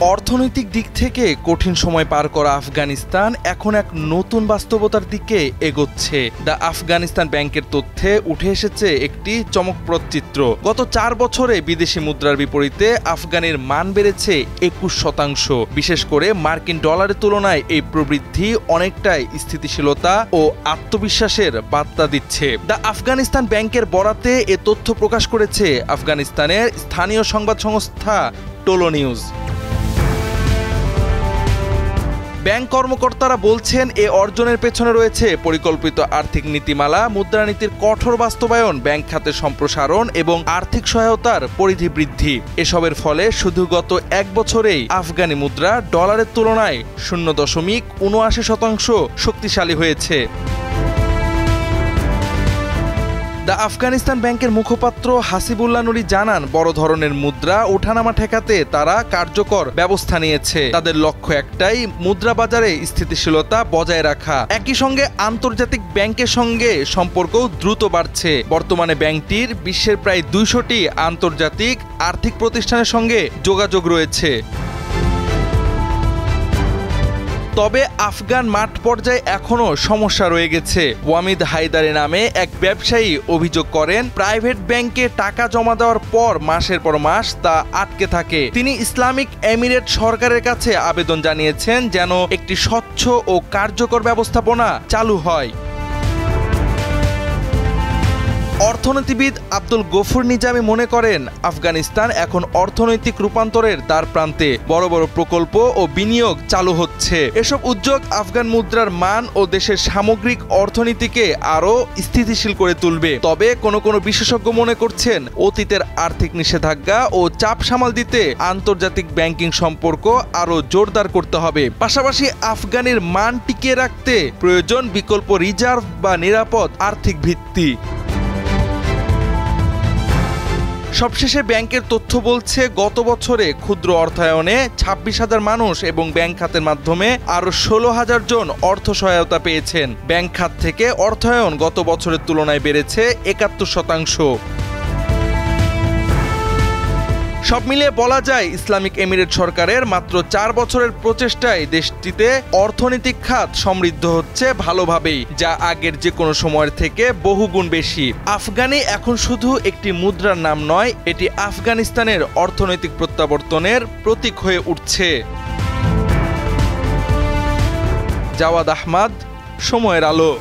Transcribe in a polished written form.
অর্থনৈতিক দিক থেকে কঠিন সময় পার করা আফগানিস্তান এখন এক নতুন বাস্তবতার দিকে এগোচ্ছে। দ্য আফগানিস্তান ব্যাংকের তথ্যে উঠে এসেছে একটি চমকপ্রদ চিত্র। গত 4 বছরে বিদেশি মুদ্রার বিপরীতে আফগানের মান বেড়েছে 21%। বিশেষ করে মার্কিন ডলারের তুলনায় এই প্রবৃদ্ধি অনেকটাই স্থিতিশীলতা ও আত্মবিশ্বাসের বার্তা দিচ্ছে। দ্য আফগানিস্তান ব্যাংকের বরাতে এ তথ্য প্রকাশ করেছে আফগানিস্তানের স্থানীয় সংবাদ সংস্থা টোলো নিউজ। ব্যাংক কর্মকর্তারা বলছেন, এ অর্জনের পেছনে রয়েছে পরিকল্পিত আর্থিক নীতিমালা, মুদ্রানীতির কঠোর বাস্তবায়ন, ব্যাংক খাতের সম্প্রসারণ এবং আর্থিক সহায়তার পরিধি বৃদ্ধি। এসবের ফলে শুধু গত 1 বছরেই আফগানি মুদ্রা ডলারের তুলনায় 0.79% শক্তিশালী হয়েছে। দ্য আফগানিস্তান ব্যাংকের মুখপাত্র হাসিবুল্লাহ নুরি জানান, বড় ধরনের মুদ্রা ওঠানামা ঠেকাতে তারা কার্যকর ব্যবস্থা নিয়েছে। তাদের লক্ষ্য একটাই, মুদ্রা বাজারে স্থিতিশীলতা বজায় রাখা। একই সঙ্গে আন্তর্জাতিক ব্যাংকের সঙ্গে সম্পর্কও দ্রুত বাড়ছে। বর্তমানে ব্যাংকটির বিশ্বের প্রায় 200টি আন্তর্জাতিক আর্থিক প্রতিষ্ঠানের সঙ্গে যোগাযোগ রয়েছে। তবে আফগান মাঠ পর্যায়ে এখনও সমস্যা রয়ে গেছে। ওয়ামিদ হায়দারি নামে এক ব্যবসায়ী অভিযোগ করেন, প্রাইভেট ব্যাংকে টাকা জমা দেওয়ার পর মাসের পর মাস তা আটকে থাকে। তিনি ইসলামিক এমিরেট সরকারের কাছে আবেদন জানিয়েছেন যেন একটি স্বচ্ছ ও কার্যকর ব্যবস্থাপনা চালু হয়। অর্থনীতিবিদ আব্দুল গফুর নিজামী মনে করেন, আফগানিস্তান এখন অর্থনৈতিক রূপান্তরের দ্বার প্রান্তে। বড় বড় প্রকল্প ও বিনিয়োগ চালু হচ্ছে। এসব উদ্যোগ আফগান মুদ্রার মান ও দেশের সামগ্রিক অর্থনীতিকে আরও স্থিতিশীল করে তুলবে। তবে কোনো বিশেষজ্ঞ মনে করছেন, অতীতের আর্থিক নিষেধাজ্ঞা ও চাপ সামাল দিতে আন্তর্জাতিক ব্যাংকিং সম্পর্ক আরও জোরদার করতে হবে। পাশাপাশি আফগানের মান টিকিয়ে রাখতে প্রয়োজন বিকল্প রিজার্ভ বা নিরাপদ আর্থিক ভিত্তি। সবশেষে ব্যাংকের তথ্য বলছে, গত বছরে ক্ষুদ্র অর্থায়নে 26,000 মানুষ এবং ব্যাংক খাতের মাধ্যমে আরও 16,000 জন অর্থ সহায়তা পেয়েছেন। ব্যাংক খাত থেকে অর্থায়ন গত বছরের তুলনায় বেড়েছে 71%। সব মিলিয়ে বলা যায়, ইসলামিক এমিরেট সরকারের মাত্র 4 বছরের প্রচেষ্টায় দেশটিতে অর্থনৈতিক খাত সমৃদ্ধ হচ্ছে ভালোভাবেই, যা আগের যে কোনো সময়ের থেকে বহুগুণ বেশি। আফগানি এখন শুধু একটি মুদ্রার নাম নয়, এটি আফগানিস্তানের অর্থনৈতিক প্রত্যাবর্তনের প্রতীক হয়ে উঠছে। জাওয়াদ আহমদ, সময়ের আলো।